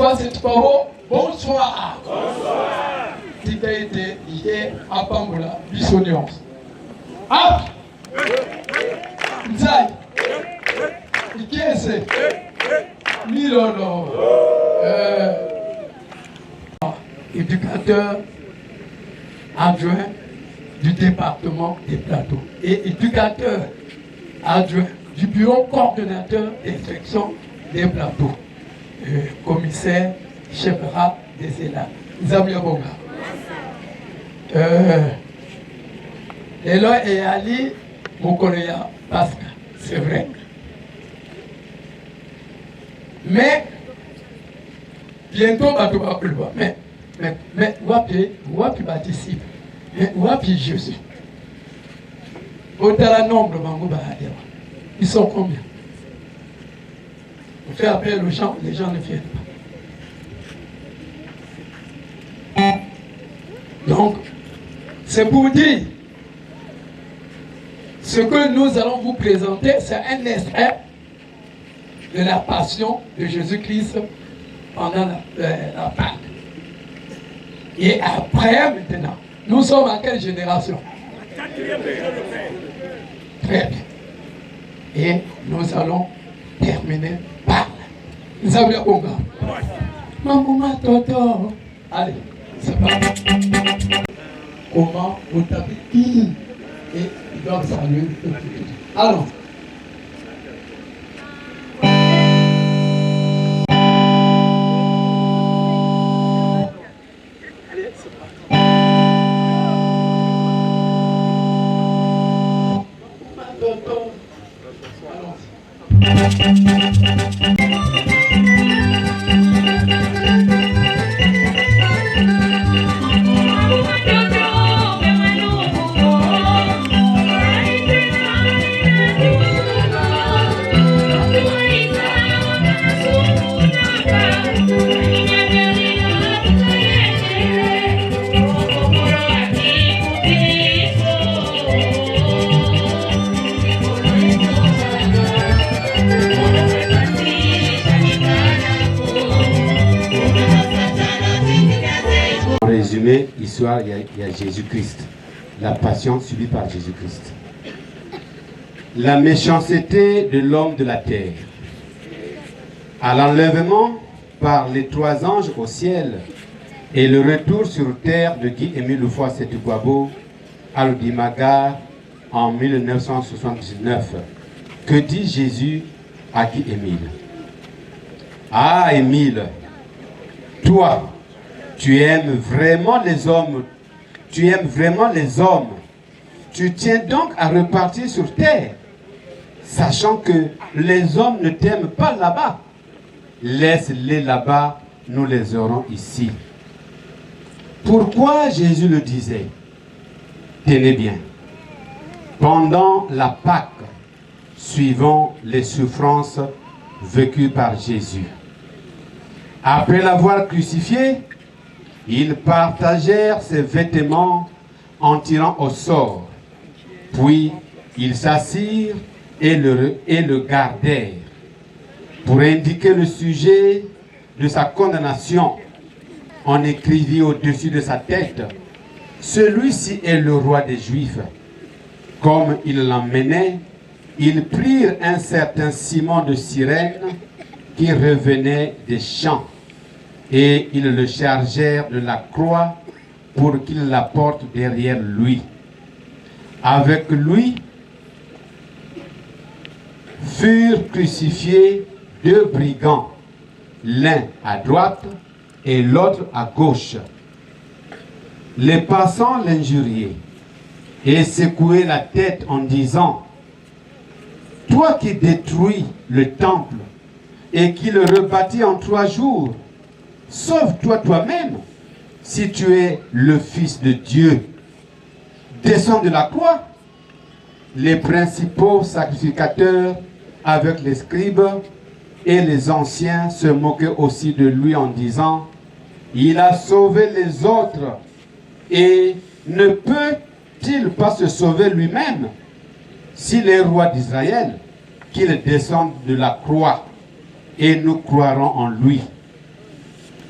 fois cette parole, bonsoir. Bonsoir. Qui a été hier à Pambola, Bissoniance. Ah! Nzai! Qui est ce? Milolo. Éducateur adjoint du département des plateaux et éducateur adjoint du bureau coordonnateur d'inspection des plateaux. Commissaire Chefra des élèves. Nzamia Bonga. Elo et Ali, mon collègue Pascal, c'est vrai. Mais, bientôt, bateau va plus loin. Mais, wapi participe. Mais, wapi Jésus. Au-delà nombre, ils sont combien? On fait appel aux gens, les gens ne viennent pas. Donc, c'est pour dire, ce que nous allons vous présenter, c'est un extrait de la passion de Jésus-Christ pendant la Pâque. Et après, maintenant, nous sommes à quelle génération? Très bien. Et nous allons terminer par Nzamia Bonga. Maman Toto. Allez, c'est parti. Comment vous tapez qui? Et ils doivent saluer. Allons. Allez, c'est parti. Histoire, il y a Jésus-Christ, la passion subie par Jésus-Christ. La méchanceté de l'homme de la terre. À l'enlèvement par les 3 anges au ciel et le retour sur terre de Guy-Émile Houphouët-Boigny à l'Odimagar en 1979. Que dit Jésus à Guy-Émile? Ah, Émile, toi, tu aimes vraiment les hommes. Tu aimes vraiment les hommes. Tu tiens donc à repartir sur terre, sachant que les hommes ne t'aiment pas là-bas. Laisse-les là-bas, nous les aurons ici. Pourquoi Jésus le disait? Tenez bien. Pendant la Pâque, suivant les souffrances vécues par Jésus. Après l'avoir crucifié, ils partagèrent ses vêtements en tirant au sort. Puis ils s'assirent et le gardèrent. Pour indiquer le sujet de sa condamnation, on écrivit au-dessus de sa tête: celui-ci est le roi des Juifs. Comme ils l'emmenaient, ils prirent un certain Simon de Cyrène qui revenait des champs. Et ils le chargèrent de la croix pour qu'il la porte derrière lui. Avec lui furent crucifiés 2 brigands, l'un à droite et l'autre à gauche. Les passants l'injuriaient et secouaient la tête en disant: toi qui détruis le temple et qui le rebâtis en 3 jours, sauve-toi toi-même, si tu es le Fils de Dieu. Descends de la croix. Les principaux sacrificateurs, avec les scribes et les anciens, se moquaient aussi de lui en disant: il a sauvé les autres, et ne peut-il pas se sauver lui-même? S'il est roi d'Israël, qu'il descende de la croix, et nous croirons en lui.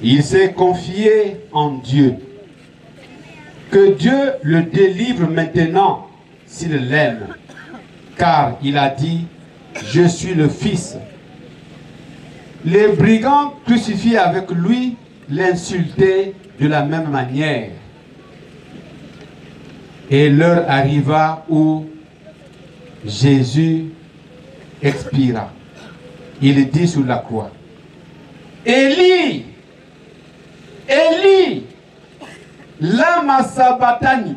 Il s'est confié en Dieu. Que Dieu le délivre maintenant s'il l'aime. Car il a dit, je suis le Fils. Les brigands crucifiés avec lui l'insultaient de la même manière. Et l'heure arriva où Jésus expira. Il dit sur la croix, Élie, Élie, lama sabachthani,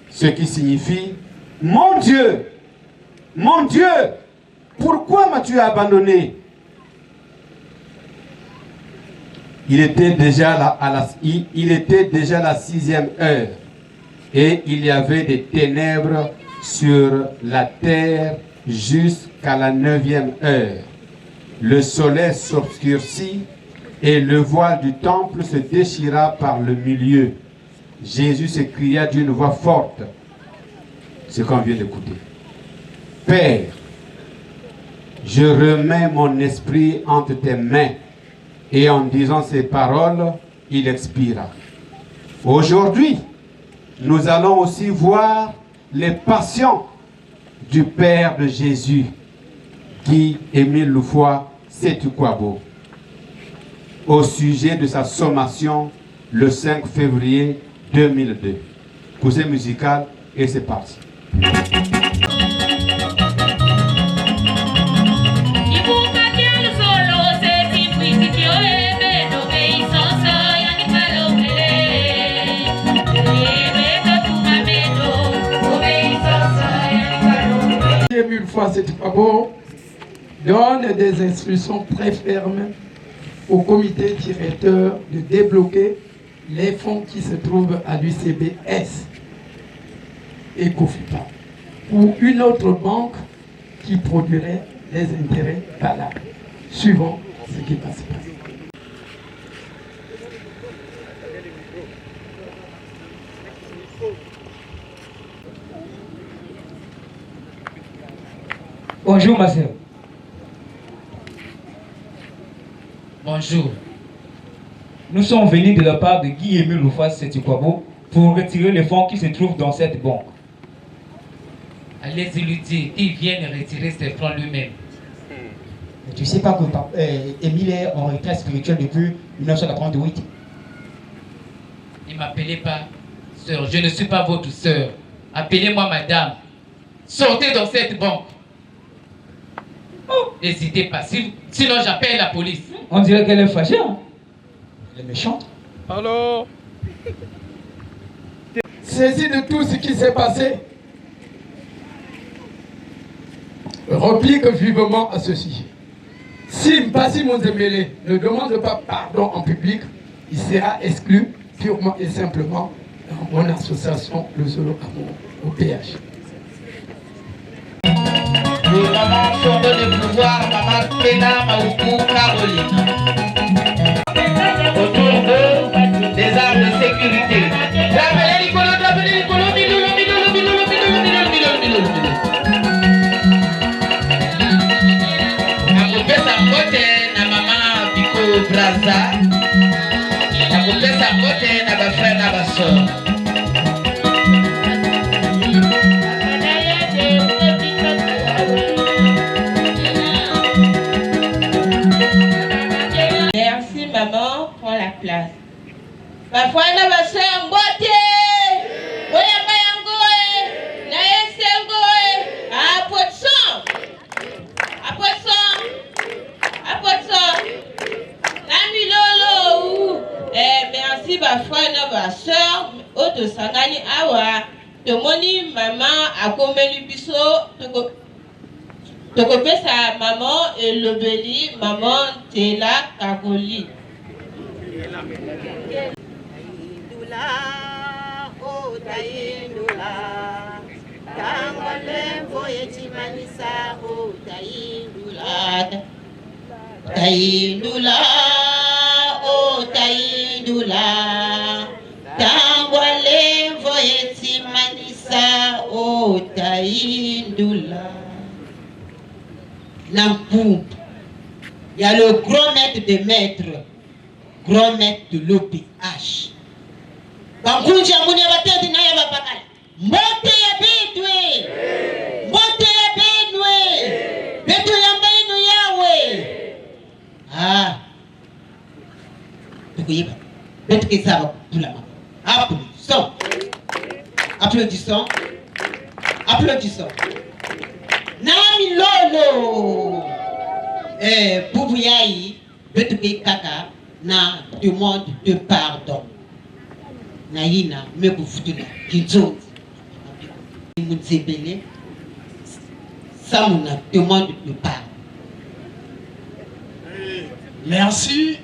ce qui signifie, mon Dieu, pourquoi m'as-tu abandonné? Il était déjà la 6e heure et il y avait des ténèbres sur la terre jusqu'à la 9e heure. Le soleil s'obscurcit et le voile du temple se déchira par le milieu. Jésus s'écria d'une voix forte, ce qu'on vient d'écouter. Père, je remets mon esprit entre tes mains. Et en disant ces paroles, il expira. Aujourd'hui, nous allons aussi voir les passions du Père de Jésus, Guy-Émile Loufoy Sétukwabo, au sujet de sa sommation le 5 février 2002. Coussin musical et c'est parti. Loufoy Sétukwabo donne des instructions très fermes au comité directeur de débloquer les fonds qui se trouvent à l'UCBS et Kofipa ou une autre banque qui produirait les intérêts valables, suivant ce qui va se passer. Bonjour, ma sœur. Bonjour. Nous sommes venus de la part de Guy-Émile Loufoy Sétukwabo pour retirer les fonds qui se trouvent dans cette banque. Allez-y lui dire qu'il vienne retirer ses fonds lui-même. Tu sais pas que Émile est en retraite spirituelle depuis 1988. Ne m'appelez pas sœur, je ne suis pas votre sœur. Appelez-moi madame. Sortez dans cette banque. Oh, n'hésitez pas, sinon j'appelle la police. On dirait qu'elle est fâchée. Hein? Elle est méchante. Alors, saisi de tout ce qui s'est passé, replique vivement à ceci. Si Mpassi Monzembele ne demande pas pardon en public, il sera exclu purement et simplement dans mon association Le Solo Amour au PH. Maman Fondo de pouvoir, maman Pena Maoukou Caroline. Autour d'eux, des armes de sécurité. Drapelé Nicolo, Milolo. Nakopé sa mbote na maman Biko Braza. Nakopé sa mbote na ba frère na ba sœur. Maman prend la place. Parfois, on va se faire un beauté. On va un goé. La SMGOé. À pot de sang. À pot de sang. À pot de sang. La milolo. Merci, parfois, on va soeur. Auto sangani awa. De moni, maman, a combien de bisous. Tokopé sa maman et le béli, maman Tela Kakoli. Dula, oh Taïdula, Tangole voyeti manisa, oh Taïdula, Taïdula, oh Taïdula, Tangole voyeti manisa, oh Taïdula. L'ampoupe, il y a le grand maître des maîtres, grand maître de l'OPH. Bankunji amuni abatenti na yabapakala. Mbote ya Betwe. Mbote ya Benwe. Beto yamba ino yawe. Ah. Tukuyiba. Beto kisaba tulama. Applaudissons. Applaudissons. Applaudissons. Nami lolo. Boubou yayi. Beto kaka na demande de pardon. Naïna, me boufutuna, kinzonzi. Moutzebele, ça mon demande de pardon. Merci,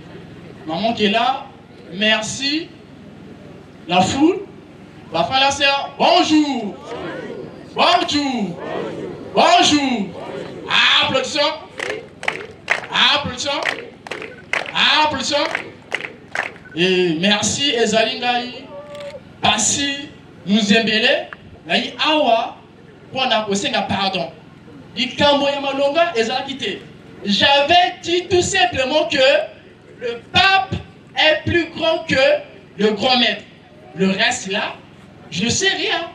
maman qui est là. Merci, la foule. La fin la sœur, bonjour. Bonjour. Bonjour. Applaudissons. Applaudissons. Applaudissons. Et merci Ezalingaï. Passi nous embele. Naï awa. Pour na kosenga pardon. Ikambo yamalonga ezalakite. J'avais dit tout simplement que le pape est plus grand que le grand maître. Le reste là, je ne sais rien.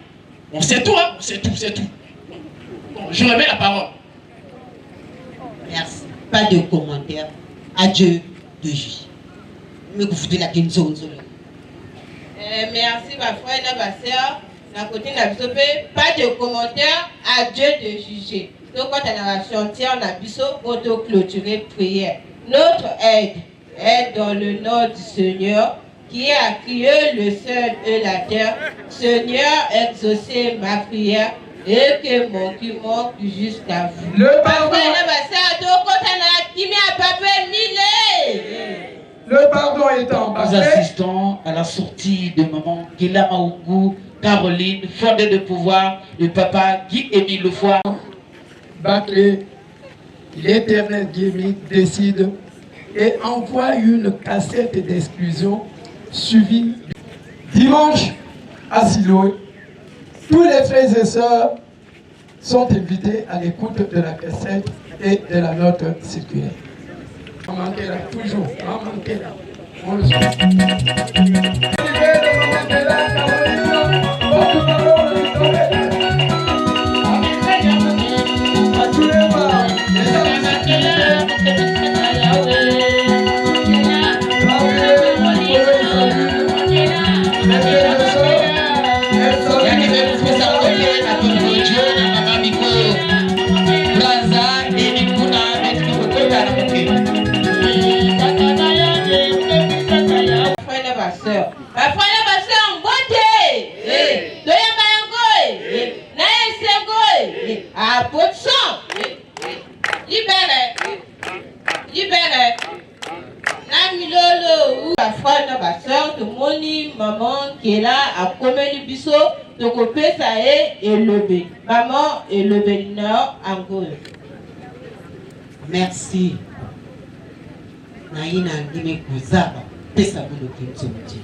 On sait tout, hein? C'est tout, c'est tout. Bon, je remets la parole. Merci. Pas de commentaires. Adieu de juge. Merci ma frère et ma soeur. Pas de commentaires. Adieu de juger. Donc quand on a chanté, on a biso auto-clôturer prière. Notre aide est dans le nom du Seigneur qui a créé le ciel et la terre. Seigneur, exaucez ma prière et que mon qui manque jusqu'à vous. Le pardon étant nous assistons à la sortie de maman Gila Maougou, Caroline, fondée de pouvoir, de papa Guy-Émile Lefoy. Bâclé, l'Éternel Guémy décide et envoie une cassette d'exclusion suivie dimanche à Siloé. Tous les frères et sœurs sont invités à l'écoute de la cassette et de la note circulaire. On manquait là, toujours, on manquait là. On le maman qui est là à communiquer biso de couper ça et lever maman et lever nord en gros. Merci. Naïna ndime kuzaba pesa bulo kimtsomuti.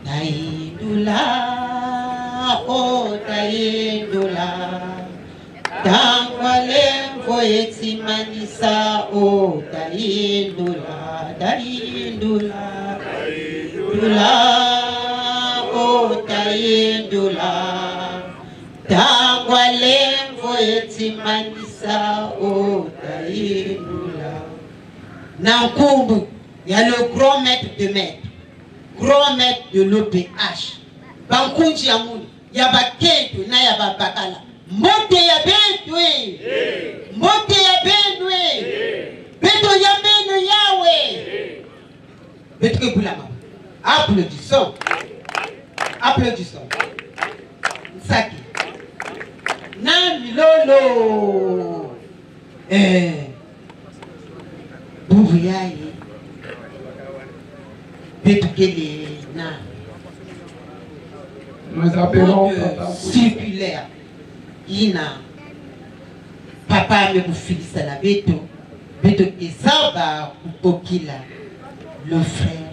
Taindula o taindula. Tangwale voyeti manisa o taindula taindula. O taindula tangwale voyeti manisa o taindula. Nankumbu, il y a le grand maître de maître, grand maître de l'OPH. Bankunji amuni, il y a Baketo, na ya Bakala. Mbote ya Betwe, mbote ya Benwe, Beto ya Benu Yawe. Betwe Boulama. Applaudissons. Applaudissons. Nsaki. Nami lolo. Bouviaye. Betukele na. Nous appelons circulaire. Ina. Papa me boufilisa la beto. Beto ezaba upokila. Le frère.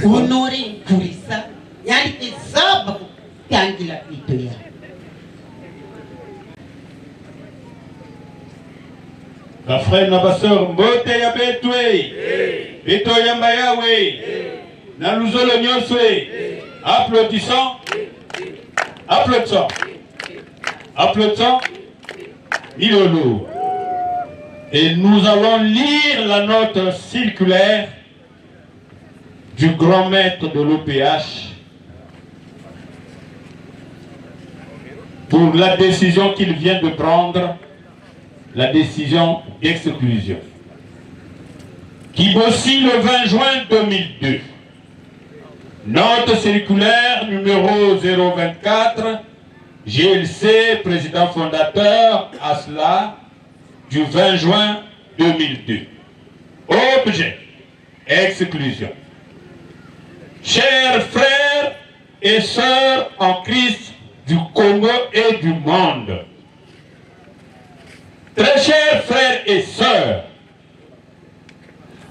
Honoré Kurisa, yani ezaba kangila itoya. La frère na baseur mbote ya Betwe. Beto Yamba Yahweh. Naluzolo Nyoswe. Applaudissons. Applaudissons. Applaudissons. Ilolo. Et nous allons lire la note circulaire du grand maître de l'OPH pour la décision qu'il vient de prendre, la décision d'exclusion. Kibossi le 20 juin 2002. Note circulaire numéro 024, GLC, président fondateur, ASLA, du 20 juin 2002. Objet, exclusion. Chers frères et sœurs en Christ du Congo et du monde, très chers frères et sœurs,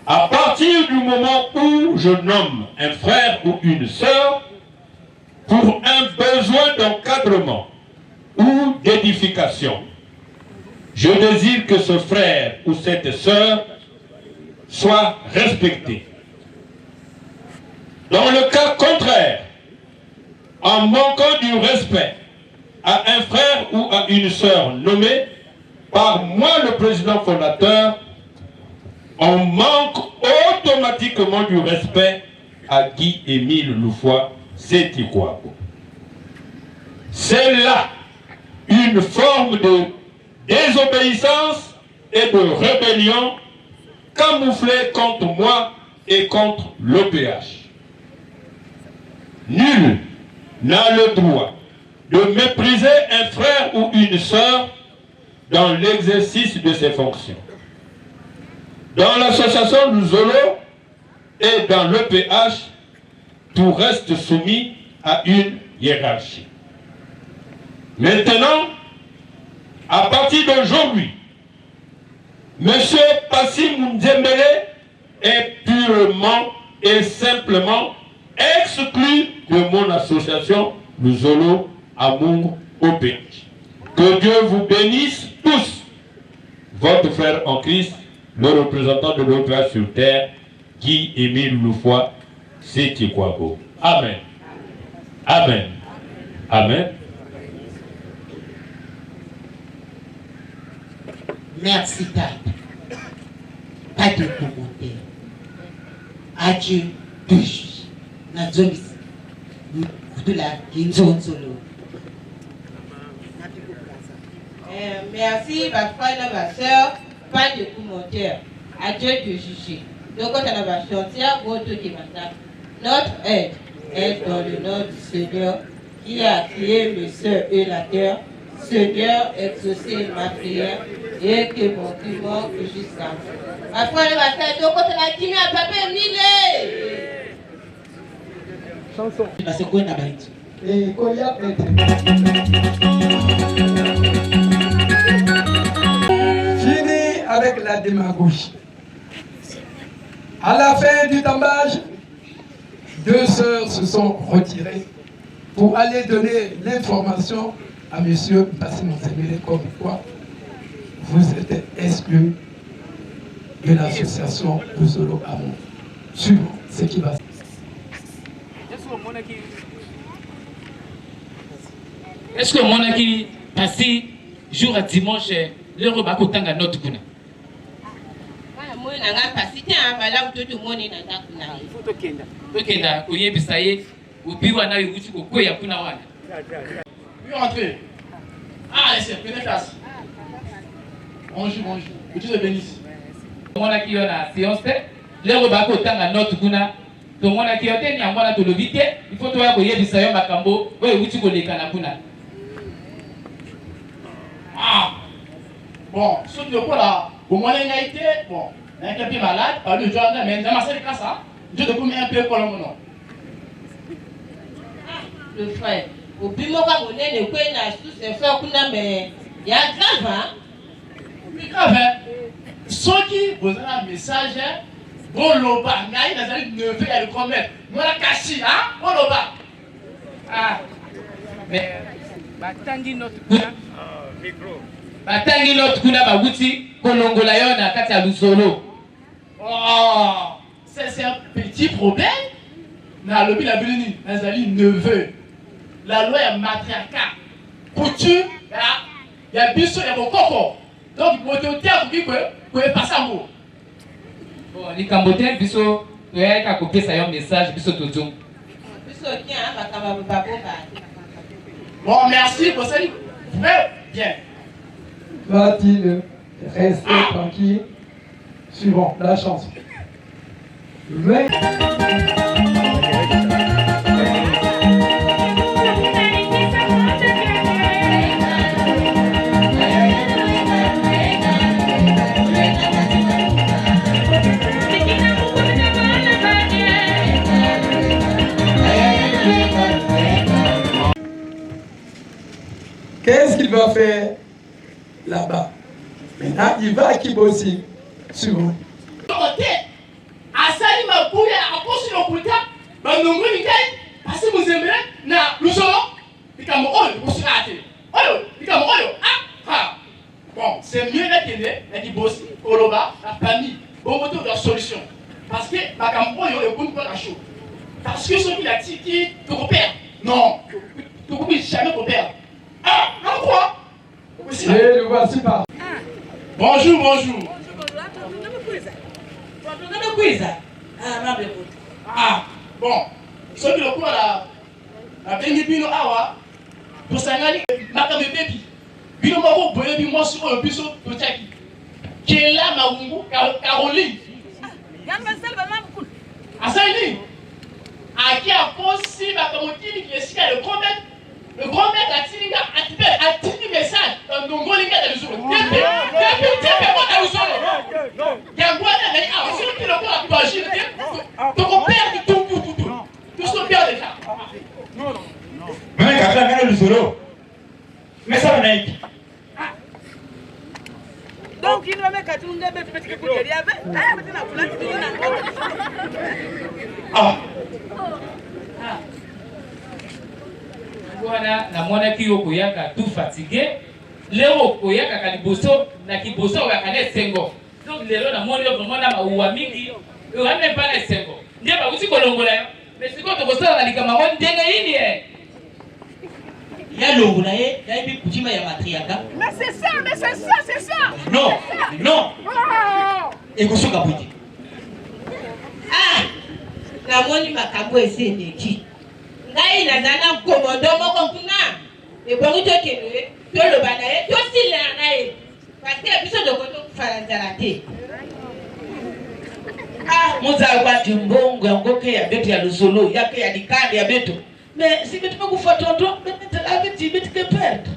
à partir du moment où je nomme un frère ou une sœur pour un besoin d'encadrement ou d'édification, je désire que ce frère ou cette sœur soit respecté. Dans le cas contraire, en manquant du respect à un frère ou à une sœur nommée par moi le président fondateur, on manque automatiquement du respect à Guy-Émile Loufoy Sétikwago. C'est là une forme de désobéissance et de rébellion camouflée contre moi et contre l'OPH. Nul n'a le droit de mépriser un frère ou une sœur dans l'exercice de ses fonctions. Dans l'association Luzolo et dans l'EPH, tout reste soumis à une hiérarchie. Maintenant, à partir d'aujourd'hui, M. Passim Nzembele est purement et simplement exclu de mon association Luzolo Amour OPH. Que Dieu vous bénisse tous. Votre frère en Christ, le représentant de l'OPH sur terre, Guy-Émile Loufoy Sétikwago. Amen. Amen. Amen. Merci, Tata. Pas de commentaires. Adieu, de juge. Nazolis. Merci, ma frère et ma soeur. Pas de commentaires. Adieu de juger. Donc, on va chanter à votre demande. Notre aide est dans le nom du Seigneur qui a créé le ciel et la terre. Seigneur, exaucez ma prière et que mon cri manque jusqu'à vous. Ma frère et ma soeur, donc, on a dit à papa Emile. Chanson. Fini avec la démagogie. À la fin du tambage, deux sœurs se sont retirées pour aller donner l'information à M. Passim Nzembele comme quoi vous êtes exclu de l'association Luzolo Amour. Suivons ce qui va se passer. Est-ce que mon qui passé jour à dimanche le repas kotanga notre kuna? Moi nanga passé un malam tout le monde na kuna. Faut tokenda. Tokenda koyebisa ye ubiwa na yukuchi kokoya kuna wana. Puis entrez. Ah, laissez, prenez place. Bonjour, bonjour. Que Dieu te bénisse. Mon qui on a séance le repas kotanga notre kuna. Donc on a qui a tenu à moi de l'obité, il faut toi koyebisa yo makambo, we yukuchi kolekana kuna. Ah, bon, ce de quoi là, au moins il a été, bon, il a été malade, par le journal, mais dans ma salle de classe, je te commets un peu pour le moment. Le frère, au bimoka monnaie ne peut pas sous ses frères kuna mais il y a grave hein. Oui, grave hein. Ceux qui vous ont un message, bon loba, mais il a eu 9 et le commettre. Moi la cachi, hein, bon loba. Ah, mais batangi notre kuna. Batangi notre kuna baguti kolongola yo na kati ya Luzolo. Oh, c'est un petit problème. Na lobi la bilini, nazali neveu. La loi est matriarcat. Coutume, il y a biso, il y a koko. Donc, il faut que passe à mot. Bon, les Cambodgiens, biso, tu as qu'à copier ça un message, biso tout. Bon, merci pour ça. Très bien. Va-t-il rester tranquille? Suivant la chanson. Qu'est-ce qu'il va faire là-bas? Maintenant, il va à Kibosi, sur vous. Asali mabuya akosi lokuta banongo nikai pasi muzembele na lusolo ikamo oyo usikate oyo ikamo oyo bon c'est mieux d'être na Kibosi oloba la famille bon moto de solution parce que bakamo oyo ekuni pas la chaud parce que celui la tiki tu repères non tu peux jamais repère quoi et le voici pas. Bonjour. Bon, ceux qui le coup à la Bengi Awa, pour s'engager, Makame Baby, Bino Mabo, Boyebi, moi sur le biseau de Tchaki. Qui est là, Maungu, Caroline. Asali, à qui a posé Makamotini qui est ici, le grand maître a tiré un message dans le Ngolinga de l'Uzolo. Donc il va mettre à tout le monde. Voilà, na mwana ki yoko yaka tout fatigué. Leo koyaka kaliboso na kiboso wa kane sengo. Donc lelo na mwana vraiment na mawa mingi. Yo même pas na sengo. Ndiye ba usi kolongola yo. Mais siko to kosa na likama mo ndenga yini Ya longola ye, ya ibi kutima ya matriarcat. Mais c'est ça. Non. Et kosoka puti. Na moni makambo eseneki. Ngai nazana komodo moko kuna. Et bon to kene, to lo banaye, to sila naye. Parce que biso de koto kufala nzalate. Muza kwa timbongo ya ngoke ya betu ya luzolo, yake ya dikadi ya betu. Mais si betu kufa tonto, betu la betu betu ke perdre.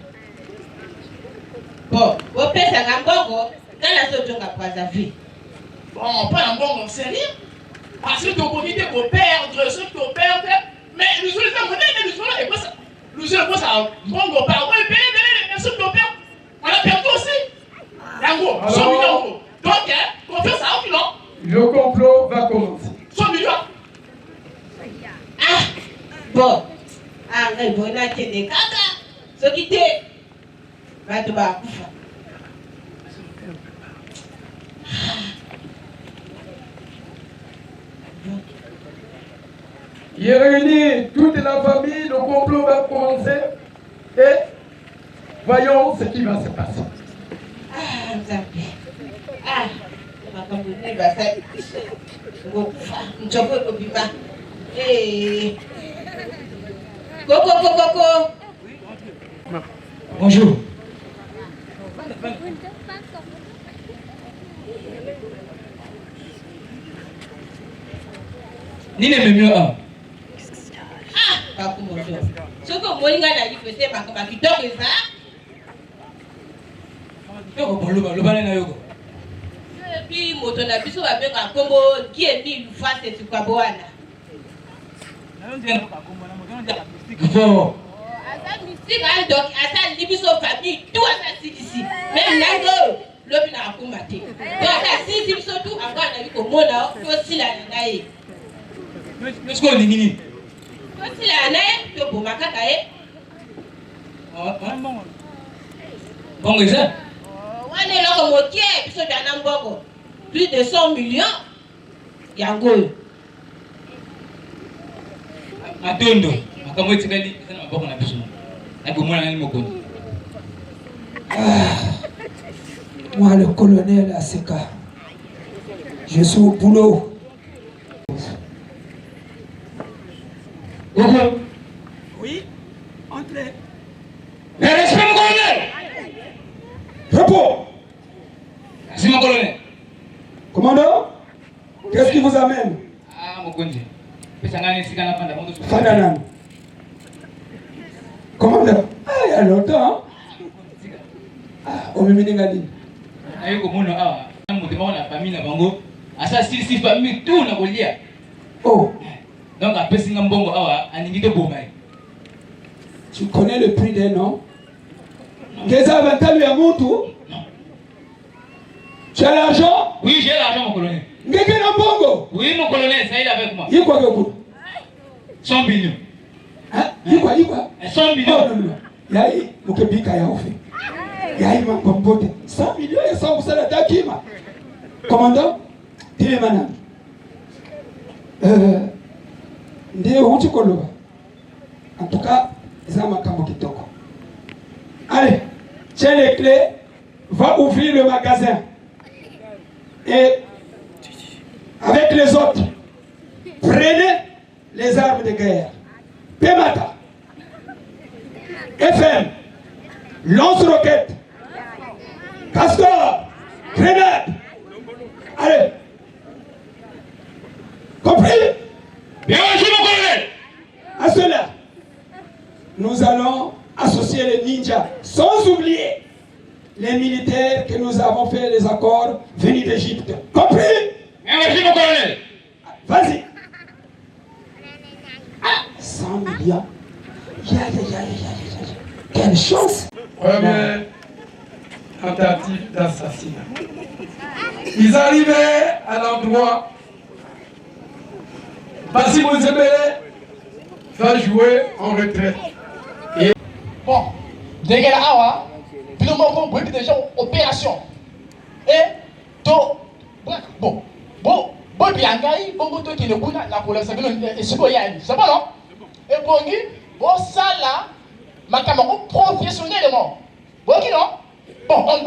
Bon, au pesa ngambongo, nana sotonga kwa vie. Bon, pas un bon sérieux. Parce que ton comité peut perdre, ceux qui ont perdu, mais nous sommes les amoureux, mais nous sommes les boss. Nous sommes les boss à bon go par ouais, mais ceux qui ont perdu, on a perdu aussi. Yango, 100 millions d'euros. Donc, confiance à eux, non? Le complot va commencer. 100 millions. Bon, ngai bona tene kaka. Soki te bato ba kufa. Il réunit toute la famille, le complot va commencer et voyons ce qui va se passer. Bonjour. Nini memio a? Soko molinga na lifese makamba kitoko eza. Yoko boluba lobane na yoko. Puis moto na biso ba benga kombo qui est mis face tu kwa boana. Bon. Asa mystique a donc asa libiso famille tout asa ici. Même nango lobi na akumate. Donc asa si biso tout encore na biko mona to sila na ngai. Est-ce qu'on est nini? To sila na e to boma kaka e. Bon ça. Wane loko mokie biso dana mbongo. Plus de 100 millions. yango matondo makambo etikali eza na maboko na biso nakomona nani mokonzi. Moi, le colonel Aseka, je suis au boulot. Oui, entrez. Mais respect mon colonel. Repos. Merci mon colonel. Commandant, qu'est-ce qui vous amène? Ah mokonzi. Pesa ngani sika na panda moto. Fananan. Commandant, il y a longtemps. Omeminengali. Ayo komono awa. Motema na famille na bango. Asa si famille tout na kolia. Oh. Donc après singa mbongo awa aningi to bomai. Tu connais le prix des noms? Ngeza vantalo ya mutu? Non. Tu as l'argent? Oui, j'ai l'argent mon colonel. Ngeke na mbongo? Oui mon colonel, ça il est avec moi. Yiko geku. 100 millions. Hein? Yiko 100 millions. Non, non, non. Yai mukebika ya ofe. Yai mambote. 100 millions et 100% la takima. Commandant, dis madame. Ndio huti koloba. En tout cas, ça m'a kambo kitoko. Allez, tiens les clés, va ouvrir le magasin. Et avec les autres, prenez les armes de guerre. Pemata, FM, lance-roquette, castor, grenade. Allez. Compris? Bien reçu mon colonel. À cela, nous allons associer les ninjas, sans oublier les militaires que nous avons fait les accords venus d'Égypte. Compris? Bien reçu mon colonel. Vas-y. 100 millions. Quelle chance. Première tentative d'assassinat. Ils arrivaient à l'endroit. Bassi Mouzebele va jouer en retraite. Et... Bon, dès que awa, puis nous avons compris déjà opération. Et to bon, bien gay, bon to qui ne kuna la pour la sabino et c'est pas non. Et bongi, bon ça là, ma caméra professionnellement. Bon qui non? Bon, on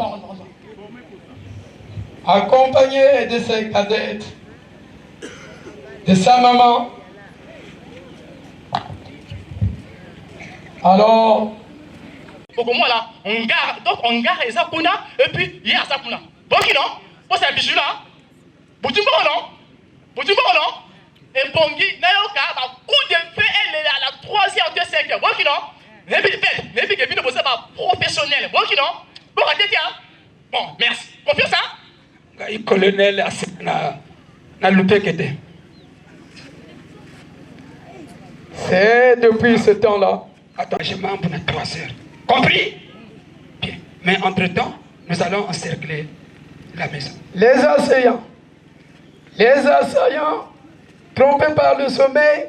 va. Accompagné de ses cadettes, de sa maman. Alors, pour moi là, on garde les akuna et puis il y a ça kuna. Bon qui non? Bon c'est un bijou là. Boutimbo non? Et bongi, nayoka, ma coup de feu elle est à la 3e de 5e. Bon qui non? Les filles qui viennent bosser par professionnel. Bon qui non? Bon tiens. Bon, merci. Confiance ça? le colonel na loupé que c'est depuis ce temps-là. Attachement pour notre 3 heures. Compris? Bien. Mais entre-temps, nous allons encercler la maison. Les assaillants, trompés par le sommeil,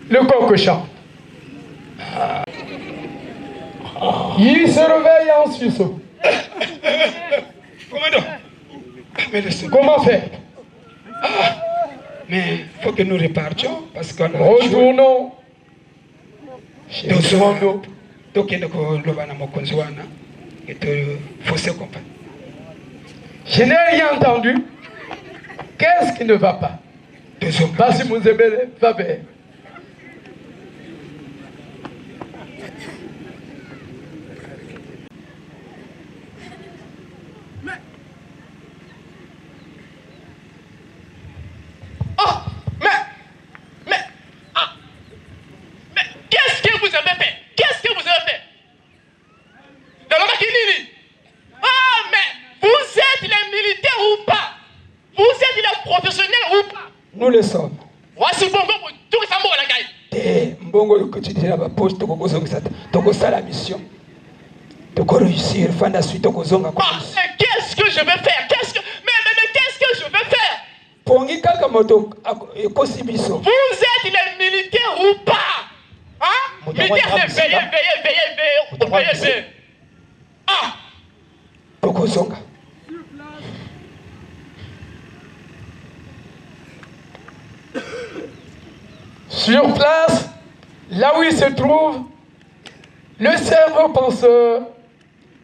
le coq chante. Il se réveille en sursaut. Comment faire? Mais il faut que nous repartions parce qu'on retournons chez nous. Je n'ai rien entendu. Qu'est-ce qui ne va pas? Vas-y, Mouzebele, va vers. Qu'est-ce que vous avez fait? Qu'est-ce que vous avez fait? Dans le Makinini. Ah, mais vous êtes les militaires ou pas? Vous êtes les professionnels ou pas? Nous le sommes. Voici Bongo pour tout ça, mon gars. Mbongo que tu dis là-bas, poste à la mission. Tu vas réussir, fin de la suite, tu vas mais qu'est-ce que je vais faire? Qu'est-ce que je vais faire? Vous êtes les militaires ou pas? Hein? Militaires, c'est veiller. Ah! Bosonga. Sur place, là où il se trouve, le cerveau penseur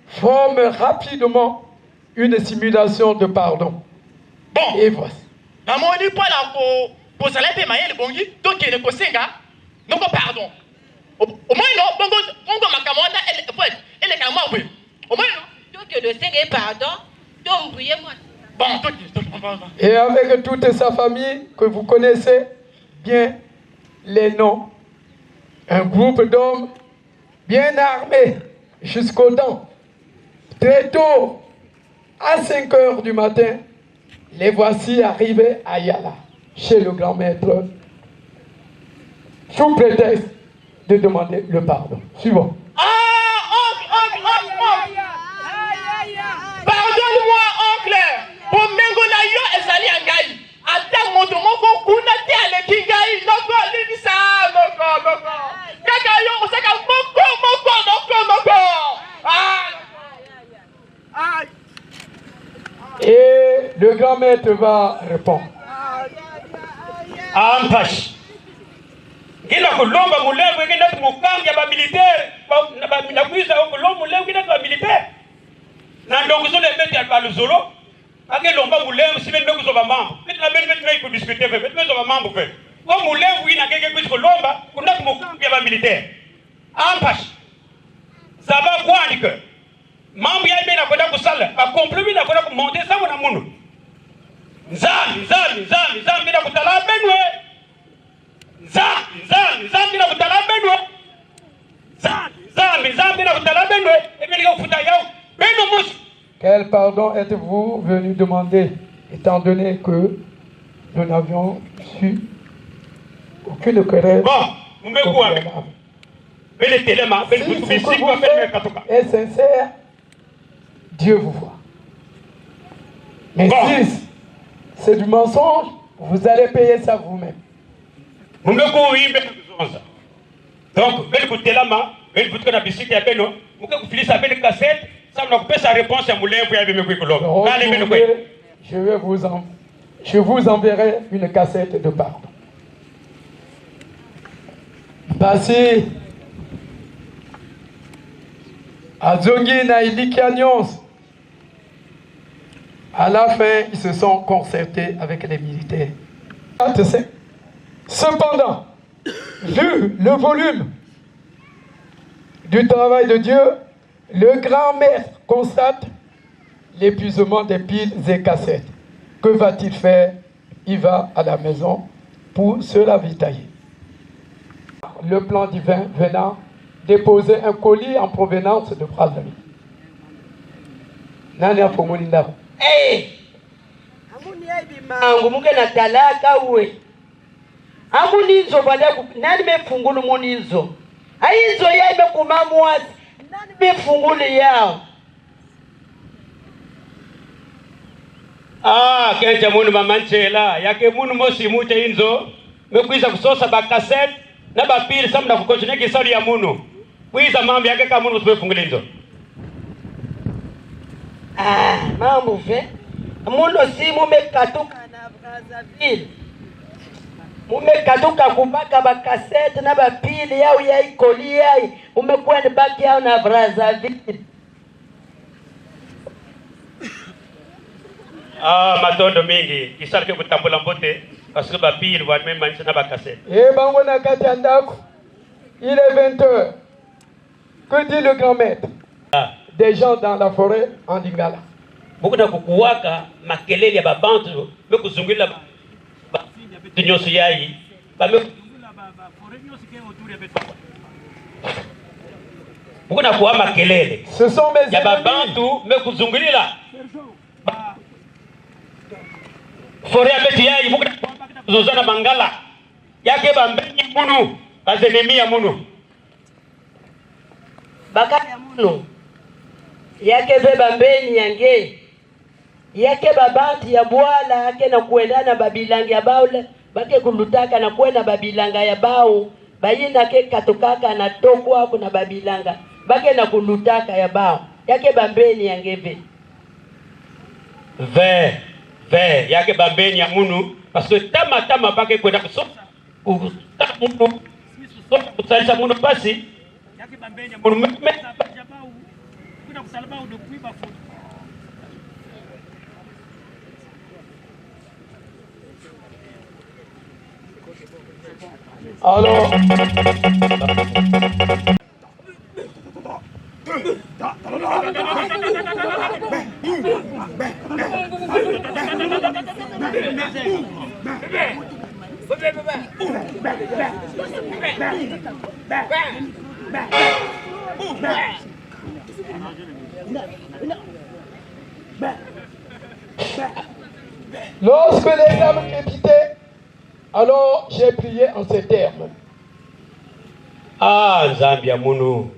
forme rapidement une simulation de pardon. Bon. Et voici. Maman, on n'est pas là pour ça, les maïs, donc il y a des cosinga, donc pardon. Au moins, non, bongo, ma camona, elle est comme moi, au moins, non. Donc, le Seigneur pardon, donc, moi. Bon, et avec toute sa famille que vous connaissez bien les noms, un groupe d'hommes bien armés jusqu'aux dents. Très tôt, à 5 heures du matin, les voici arrivés à Yala, chez le grand maître, sous prétexte de demander le pardon. Suivant. Pardonne-moi, oncle. Pour Mengola yo ezali angai. Ata moto moko kuna te ale kingai loko libisa loko. Kaka yo osaka moko. Et le grand maître va répondre. Ampash. Kila kulomba mulevu ngina tumukanga ba militaire na kuiza kulomba mulevu ngina ba militaire. Na ndongo zole meti ya baluzolo. Ake lomba mulevu sibe mbekuzo ba mambo. Kila meti ko discuter fe, meti ba mambo fe. Ko mulevu ina keke kuizo lomba kuna tumukanga ba militaire. Ampash. Saba kwandika. Mambo ya ibe na kwenda kusala, ba compromis na kwenda kumonter sawa na munu. Nzambi na kutala benwe. Nzambi na kutala benwe. Nzambi na kutala benwe. Ebi nga kufuta yao. Beno musu. Quel pardon êtes-vous venu demander, étant donné que nous n'avions su aucune querelle? Bon, est sincère, Dieu vous voit. Mais si c'est du mensonge, vous allez payer ça vous-même. Donc, belle écoutez la main, belle écoutez la biscuit à Beno, vous pouvez vous faire belle cassette, ça me coupe sa réponse à Moulin pour y aller me couper. Je vous enverrai une cassette de pardon. Basi Adzongi na Ilikianyons. À la fin, ils se sont concertés avec les militaires. Cependant, vu le volume du travail de Dieu, le grand maître constate l'épuisement des piles et cassettes. Que va-t-il faire? Il va à la maison pour se ravitailler. Le plan divin venant déposer un colis en provenance de Brazzaville. Nani hapo mulinda? Amuni aibi mangu muke na talaka uwe. Amunizo bale nani mefungulu munizo. Aizo yaibe kumamwasi. Nani mefungulu yao. Kenja munu mamanchela yake munu mosi mute inzo mekwiza kusosa bakasete na bapili samna kukontinue kisali ya munu kwiza mambo yake kama munu usifungule inzo. Mambo ve munu si mumekatuka na Brazzaville. Mumekatuka kubaka bakasete na bapili yao ya ikoli yai umekuwa ni baki yao na Brazzaville. Matondo mingi kisali ke kutambula mbote parce que bapili wa même manisa na bakasete. Bango na kati ya ndako. Il est 20h. Que dit le grand maître? Des gens dans la forêt en Lingala. Beaucoup na kukuwaka makelele ya babantu bekuzungulila tunyoso yayi ba beaucoup na kuwa makelele. Ce sont mes ya babantu bekuzungulila forêt betu yayi beaucoup na zozana bangala yake bambenyi munu bazenemia munu bakaya munu yake beba mbeni yange yake babanti ya bwala yake na kuendana babilanga ya baule bake kulutaka na kuenda babilanga ya bao bayina ke katokaka na tokwa kuna babilanga bake na kulutaka ya bao yake bambeni yangeve Ve yake bambeni ya munu parce que tama bake kwenda kusosa kutaka munu kusalisa munu basi yake bambeni ya munu meza bajabau kwenda kusalabau de kuiba fu. Alors, lorsque les âmes crépitaient, alors j'ai prié en ces termes. Ah, Zambia munu.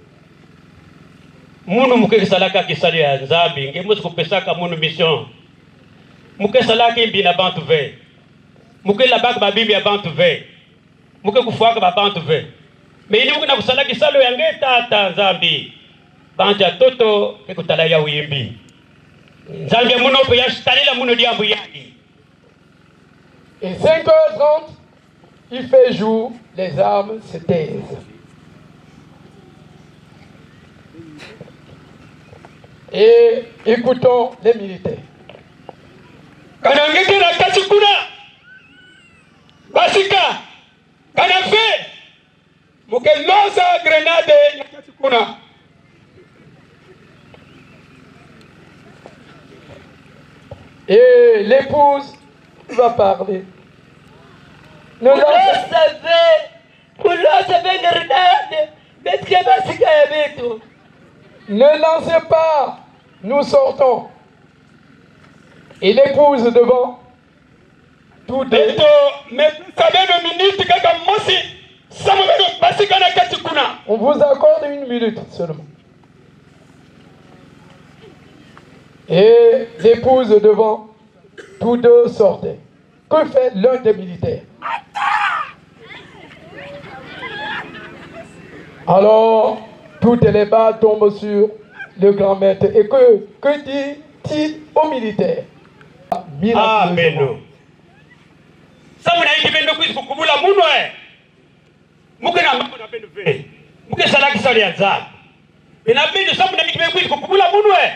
Munu muke salaka kisali ya Nzambi, nge musu kupesaka munu mission. Muke salaka imbi na bantu ve. Muke labaka babimbi ya bantu ve. Muke kufuaka ba bantu ve. Me ini muke na kusalaka kisalo ya nge tata Nzambi. Banja toto ke kutala ya uimbi. Nzambia munu pe ya shitalila munu diambu yaki. Et 5h30, il fait jour, les armes se taisent. Et écoutons les militaires. Kanangeke na kachikuna basika kanafe mukeloza grenade na kachikuna. Et l'épouse va parler. Ne lancez pas, nous sortons. Et l'épouse devant, tous deux. On vous accorde 1 minute seulement. Et l'épouse devant, tous deux sortaient. Que fait l'un des militaires? Alors, toutes les balles tombent sur le grand maître. Et que dit-il aux militaires? Ah, Beno. Samuna hiki bendo kuisukubula munwe. Muke na mambo na bendo ve. Muke salaki sali ya Nzambi. Bena bendo samuna hiki bendo kuisukubula munwe.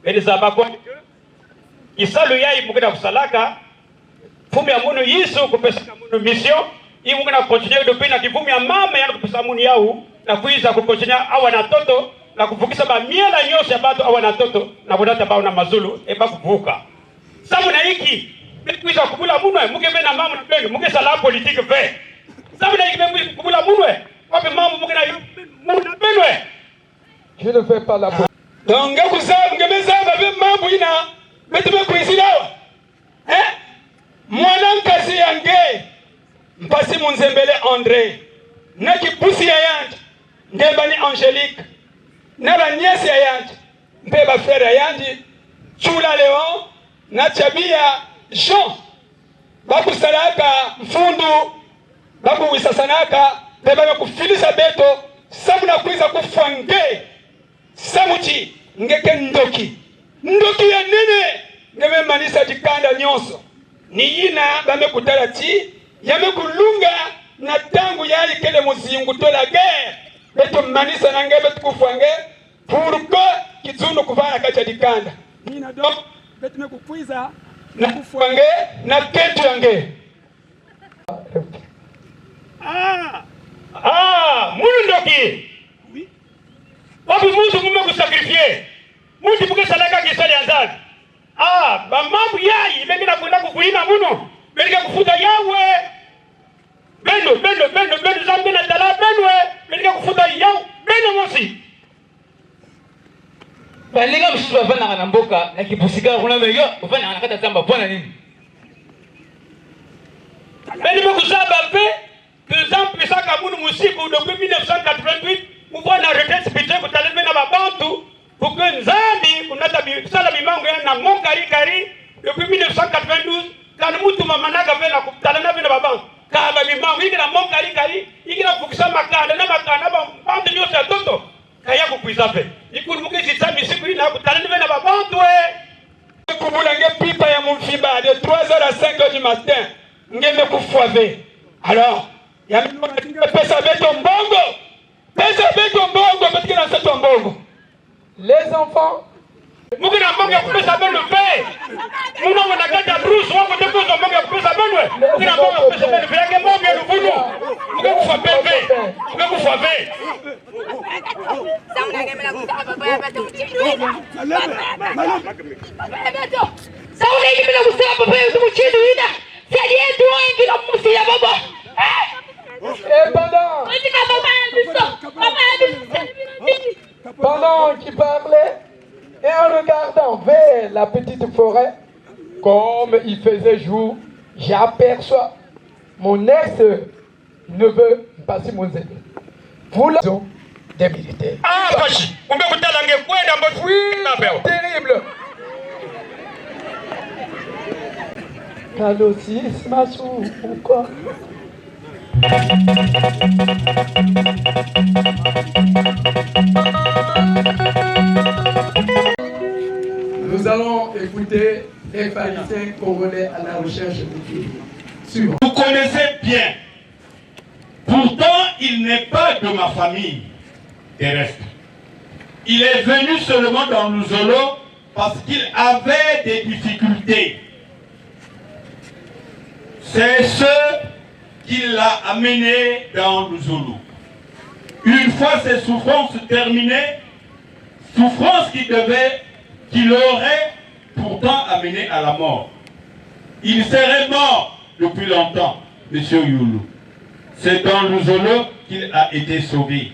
Bendo zaba kwa isalu yai muke na kusalaka. Fumi ya munu yisu kupesaka munu mission. Hii muke na kukontinue dopi na kivumi ya mama yana kupesa munu yau. Na kuiza kukontinue awa na toto. Na kuvukisa ba miela nyose ya bato awa na toto. Na kudata bao na mazulu. Eba kuvuka. Samu na hiki. Kuiza kubula munwe. Muke vena mamu na bendo. Muke sala politique ve. Samu na hiki kubula munwe. Wape mamu muke na munwe na benwe. Je ne fais pas la politique. Donc, ngemeza babe mamu ina. Betume kuisilawa. Mwanankasi yange. Mpasi munzembele André. Naki pusi ya yanji. Ngebani Angélique. Naba nyesi ya yanji. Mpeba frère ya yanji. Chula Léon. Na Chabia Jean. Baku salaka mfundu. Baku wisasanaka. Mpeba kufilisa beto. Samu na kuiza kufange. Samuchi. Ngeke ndoki. Ndoki ya nene. Ngeme manisa jikanda nyonso. Ni yina bame kutala ti. Yame kulunga na tangu yali kele muzingu tola guerre. Beto manisa na nge betu kufange. Pourquoi kizundu kuvana kacha dikanda. Nina donc betu me kupuiza na kufange na kentu yange. Munu ndoki. Wapi musu mume kusakrifie. Muti buke salaka kisali ya Nzambi. Bamambu yai bengina kwenda kukuina muno. Benga kufuta yawe. Bendo Zambi na tala benwe. Benga kufuta yawe. Bendo mosi. Balinga mshitu wafana na mboka na kipusika kuna meyo wafana anakata samba pona nini? Bendo kusaba pe. Par exemple, saka munu musiku depuis 1988, muvona na retraite spirituelle kutaleme na babantu. Pour que Nzambi kunata sala mimango na monkari depuis 1992 kana mutu mamanaka vena kutalana vena babantu kaba mimango ikina monkari ikina kukisa makanda na makanda bantu nyose toto kaya kukuiza ve ikuru mukisi tsambi siku ina kutalana vena babantu de 3h à 5h du matin. Ngeme kufuave. Alors, il y a même dit que pesa beto mbongo. Pesa beto mbongo parce que dans ce mbongo. Les enfants. Mukina mbongo kupesa beno pe. Muna mwana kata Bruce wako de pesa mbongo kupesa beno. Mukina mbongo kupesa beno vileke mbongo luvunu. Mukikufa pepe. Mukikufa ve. Sauna ngemela kusaba baba beto mchindwina. Baba beto. Sauna ngemela kusaba baba beto mchindwina. C'est bien toi qui l'a poussé à Baba. Et pendant qu'il parlait, et en regardant vers la petite forêt, comme il faisait jour, j'aperçois mon ex-neveu, Bassi Monzé. Vous la des militaires. Ah, Bachi, on peut écouter la langue, oui, terrible. Calosis, Massou, ou quoi? Nous allons écouter les pharisiens congolais à la recherche de Dieu. Vous connaissez bien. Pourtant, il n'est pas de ma famille terrestre. Il est venu seulement dans Luzolo parce qu'il avait des difficultés. C'est ce qui l'a amené dans Luzolo. Une fois ses souffrances terminées, souffrances qui l'aurait pourtant amené à la mort. Il serait mort depuis longtemps, M. Youlou. C'est dans Luzolo qu'il a été sauvé.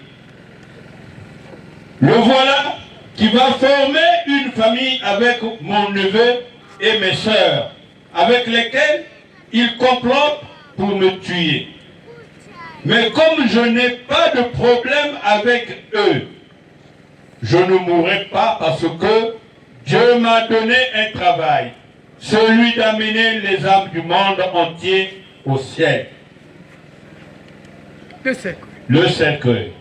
Le voilà qui va former une famille avec mon neveu et mes sœurs, avec lesquels il complote pour me tuer. Mais comme je n'ai pas de problème avec eux, je ne mourrai pas parce que Dieu m'a donné un travail, celui d'amener les âmes du monde entier au ciel. Le cercueil. Le cercueil.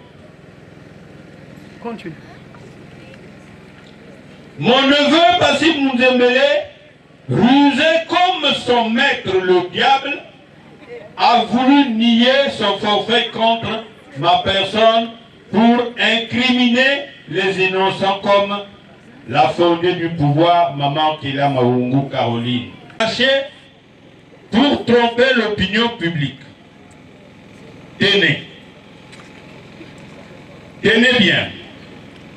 Continue. Mon neveu Bassi Mouzembele, rusé comme son maître le diable, a voulu nier son forfait contre ma personne pour incriminer les innocents comme la fondée du pouvoir, Maman Kila Maungu Caroline. Pour tromper l'opinion publique. Tenez. Tenez bien.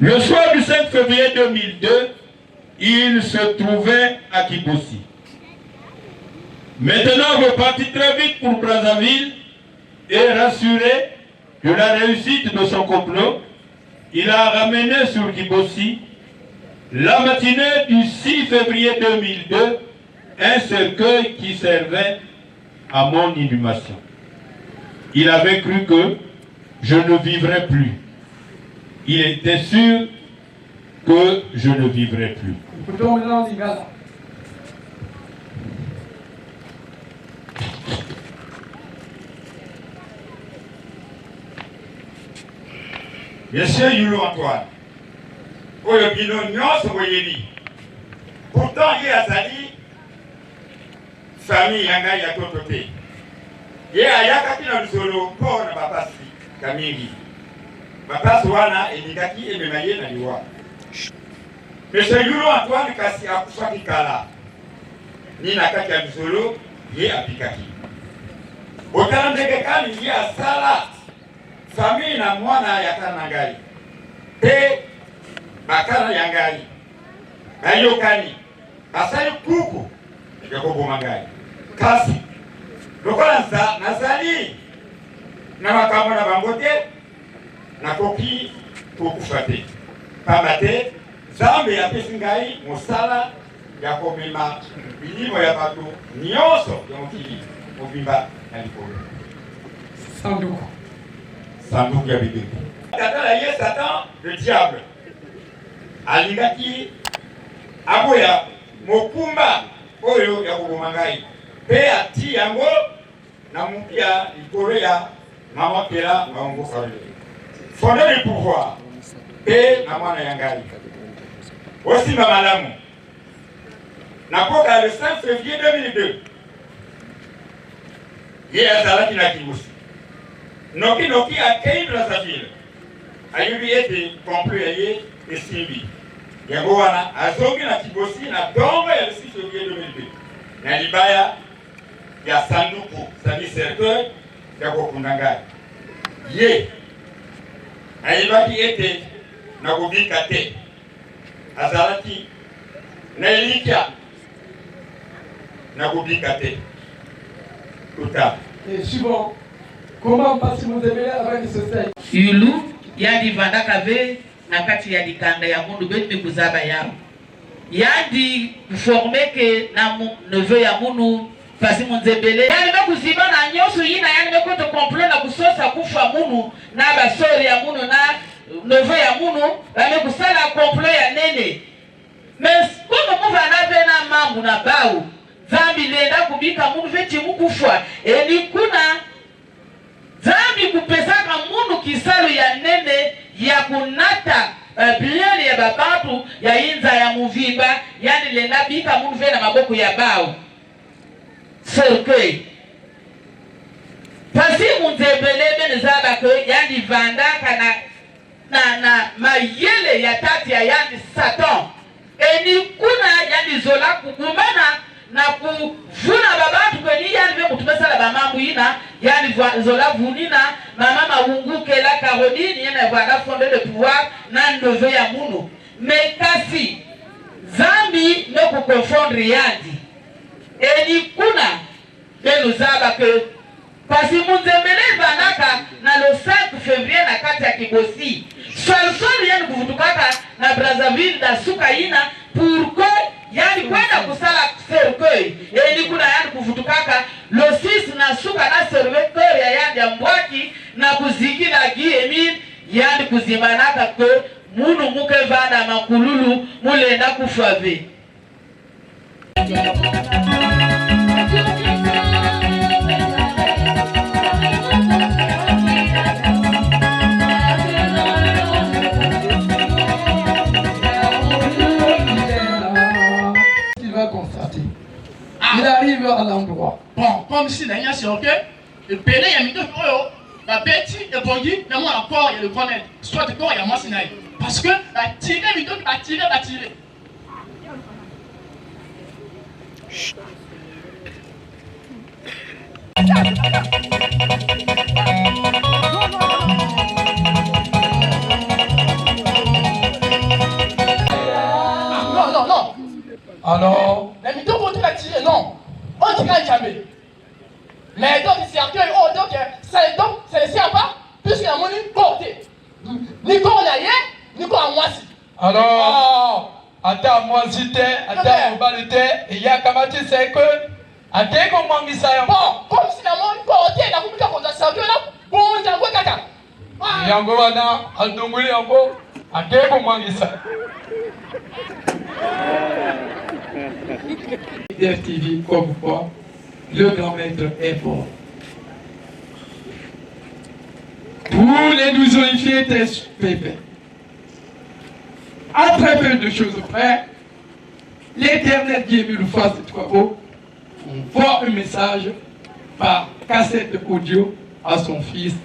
Le soir du 5 février 2002, il se trouvait à Kibossi. Maintenant, reparti très vite pour Brazzaville et rassuré de la réussite de son complot, il a ramené sur Kibossi, la matinée du 6 février 2002, un cercueil qui servait à mon inhumation. Il avait cru que je ne vivrais plus. Il était sûr que je ne vivrais plus. Monsieur Youlou Antoine, oyo bino nyonso boyebi. Pourtant ye azali famille yanga ya toto te. Ye ayakaki na Luzolo mpo na bapasi kamingi. Bapasi wana elingaki emema ye na liwa. Monsieur Youlou Antoine kasi akufaki kala. Ni na kati ya Luzolo ye apikaki. Otala ndenge kani ye asala famille na mwana ya kanangai. Pe bakana yangai. Ayokani. Asali kuku ya koboma ngai. Kasi lokola nazali na makambo na bango te nakoki kokufa te. Pamba te Nzambe apesi ngai mosala ya komema bilimo ya bato nyonso ya mokili mobimba na likolo. Sanduku. Sanduku ya Bible. Katala ye Satan, le diable. Alingaki aboya mokumba oyo ya koboma ngai. Pe ati yango na mupia likolo ya Mama Kela Maungu Caroline. Fondé du pouvoir. Pe na mwana ya ngai. Osimba malamu. Napoka le 5 février 2002. Ye azalaki na Kibusi. Noki akei Brazzaville. Ayubi ete complot ye esimbi. Yango wana azongi na Kibusi na dongo ya le 6 février 2002. Na libaya ya sanduku, c'est-à-dire cercueil ya kokundanga. Ye ayebaki ete na kobika te. Azalaki na elikia na kobika te. Et suivant, comment passe mon démêlé avec ce style? Yulu, yadi vandaka ve, na kati yadi kanda ya mundu bete kuzaba ya. Yadi former que na neveu ya munu pasi munzebele. Yadi me kuziba na nyosu yina yadi me koto complot na kusosa kufa munu na basori ya munu na neveu ya munu yadi me kusala complot ya nene. Mais comme mouva na ve na mambu na bau. Zambi lenda kubika munu veti mukufwa eni kuna zambi kupesaka munu kisalu ya nene ya kunata bilioni ya babatu ya inza ya muvimba yani lenda bika munu vena maboko ya bao selke pasi munzebelebe nizaba ke yani vandaka na mayele ya tati ya yani Satan eni kuna yani zola kugumana na kuvuna babatu kweni yani ve kutumesala bamambu ina yani zola vunina mama maunguke la Caroline yana vanda fondé de pouvoir na neveu ya munu mais kasi zambi ne ku confondre yandi eni kuna benuzaba ke pasi munzembele vanaka na le 5 février na kati ya Kibosi solsol yani kuvutukaka na Brazzaville na Sukaina pourquoi yani kwenda kusala cercueil yani kuna yani kuvutukaka le 6 na suka na cercueil ya yani ya mbwaki na kuziki na Guy-Émile yani kuzimanaka ke munu muke vana makululu mulenda kufave. Il arrive à l'endroit. Bon, comme si d'ailleurs c'est ok. Le péné il y a mis deux euros. La bêtise et bongi, mais moi encore il y a le connaître. Soit de corps il y a moi sinaï. Parce que la tirer, mais donc la tirer. Non. Alors, la mytho contre la tirer, non. On ne tire jamais. Mais donc, c'est cercueil, donc, c'est le sien-pas, puisqu'il a mon porté. Ni qu'on a hier, ni qu'on a moisi. Alors, ata moisi te, ata mobali te, et ya kamati c'est que, ate ko mangisa ya. Bon, comme si la mon porté, la kumika contre la cercueil là, bon, jango kaka. Yango wana, aldonguli yango, ate ko mangisa. TV comme quoi le grand maître est fort. Pour les 12 unifiés TSPP, à très peu de choses près, l'Éternel Guy-Émile Loufa Setouabo envoie un message par cassette audio à son fils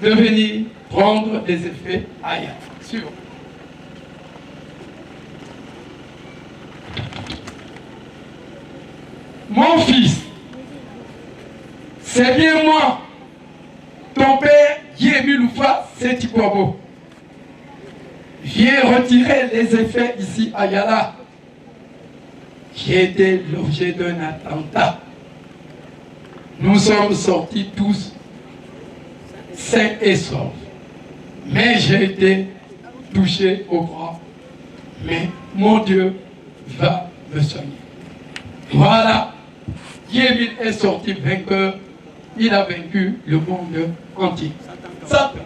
de venir prendre des effets ailleurs. Suivant. Mon fils, c'est bien moi, ton père Guy-Émile Loufa Setouabo. Viens retirer les effets ici à Yala, qui était l'objet d'un attentat. Nous sommes sortis tous sains et saufs. Mais j'ai été touché au bras. Mais mon Dieu va me soigner. Voilà. Guy-Émile est sorti vainqueur. Il a vaincu le monde entier. Satan.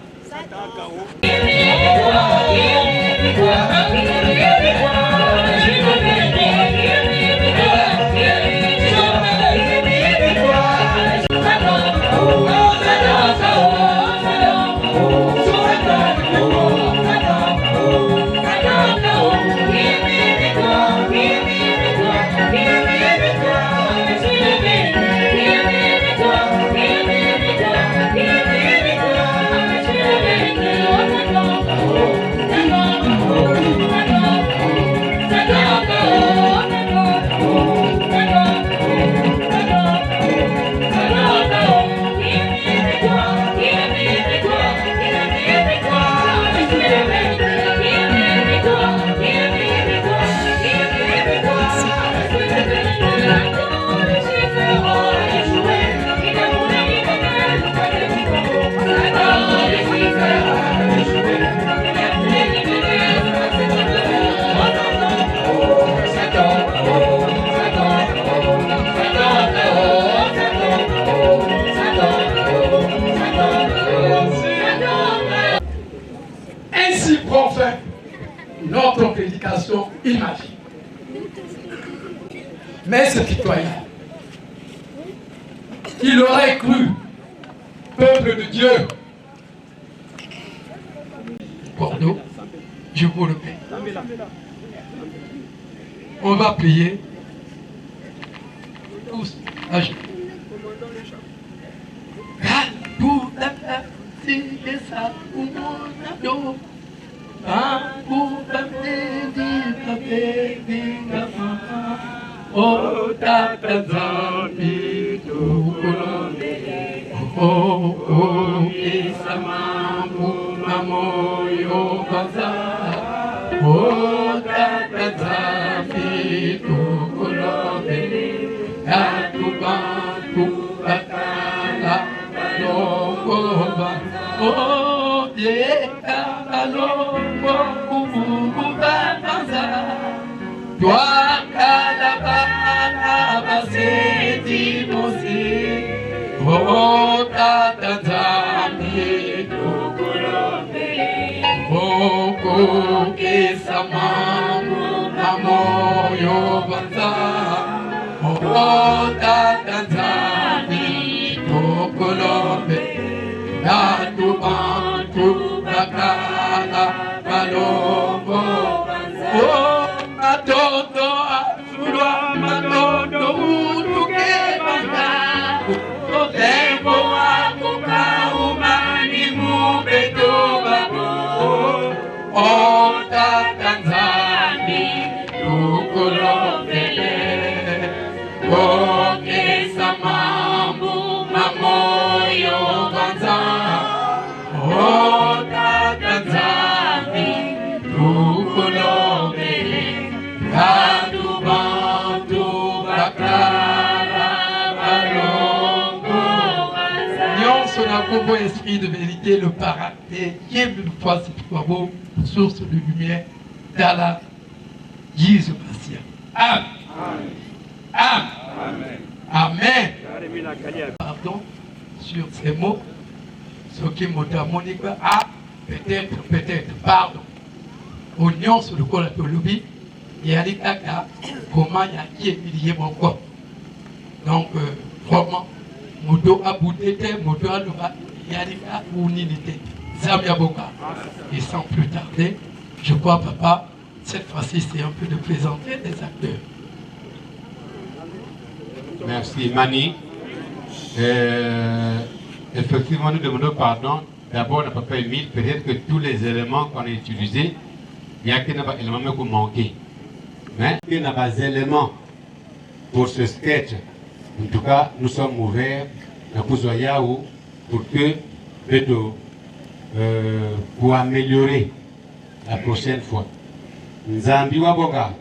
Yeah. notre prédication imagine. Mais ce citoyen, il aurait cru, peuple de Dieu, Bordeaux, je vous le paie. On va prier tous à genoux. Esprit de vérité, le paraclet, qui est une fois cette fois beau, source de lumière, dans la Jésus patient. Amen. Amen. Amen. Pardon sur ces mots, ce qui m'a dit, peut-être, pardon. Oignon sur le corps de l'oubli, il y a des caca, comment il y a qui est millié mon corps. Donc, vraiment, moto a bouté, moto a levé. Et sans plus tarder, je crois, papa, cette fois-ci, c'est un peu de présenter des acteurs. Merci, Mani. Effectivement, nous demandons pardon. D'abord, on n'a pas Émile. Peut-être que tous les éléments qu'on a utilisés, il y a quelques éléments qui manquent. Mais il y a des éléments pour ce sketch. En tout cas, nous sommes ouverts pour que pour améliorer la prochaine fois. Nzambi Waboga,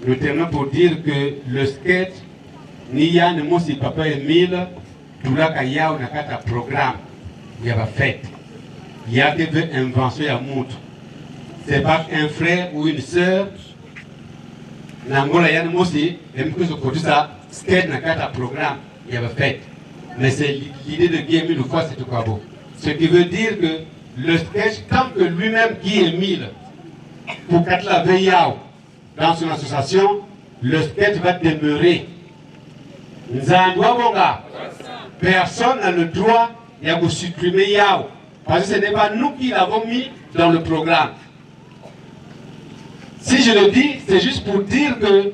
nous tenons pour dire que le sketch, Niya ne Mosi Papa Emile, tout là qu'il y a un programme, il y a fait. Il y a des inventions à montre. C'est pas un frère ou une sœur. Nangola Yann Mosi, et que ce côté ça, sketch n'a qu'un programme, il y a fait. Mais c'est l'idée de Guy Emile fois c'est tout quoi beau. Ce qui veut dire que le sketch, tant que lui-même Guy Emile, pour qu'être la veillao dans son association, le sketch va demeurer. Personne n'a le droit de supprimer Yao. Parce que ce n'est pas nous qui l'avons mis dans le programme. Si je le dis, c'est juste pour dire que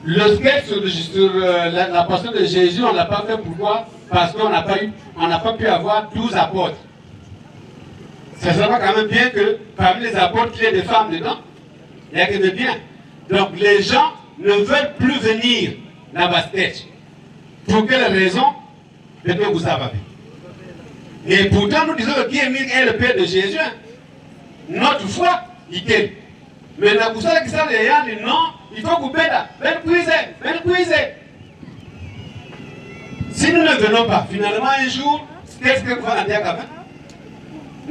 le sketch sur la passion de Jésus, on ne l'a pas fait. Pourquoi? Parce qu'on n'a pas pu avoir 12 apôtres. Ça serait quand même bien que parmi les apôtres, il y ait des femmes dedans. Il y a que des biens. Donc les gens ne veulent plus venir dans le sketch. Pour quelle raison? Peut-être que vous savez. Et pourtant, nous disons que Guy Emile est le père de Jésus. Notre foi, il est. Mais la boussole qui s'en est non, il faut couper là. Venez. Si nous ne venons pas, finalement un jour, qu'est-ce que vous allez dire quand même?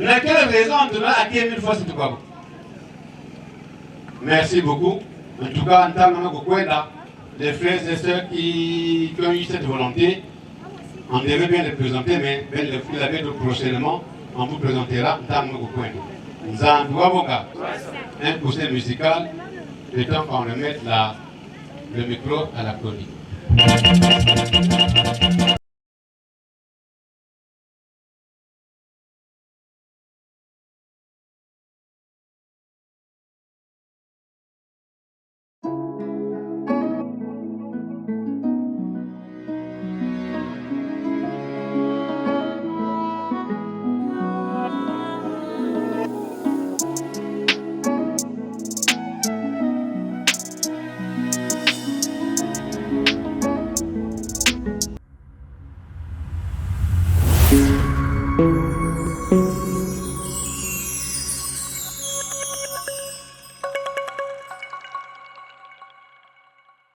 Dans quelle raison on donnera à Guy Emile fois c'est quoi? Merci beaucoup. En tout cas, en tant que les frères et sœurs qui ont eu cette volonté, on devait bien les présenter, mais vous l'avez prochainement, on vous présentera en tant que Nzandouaboka. Un coussin musical, le temps qu'on remette le micro à la chronique.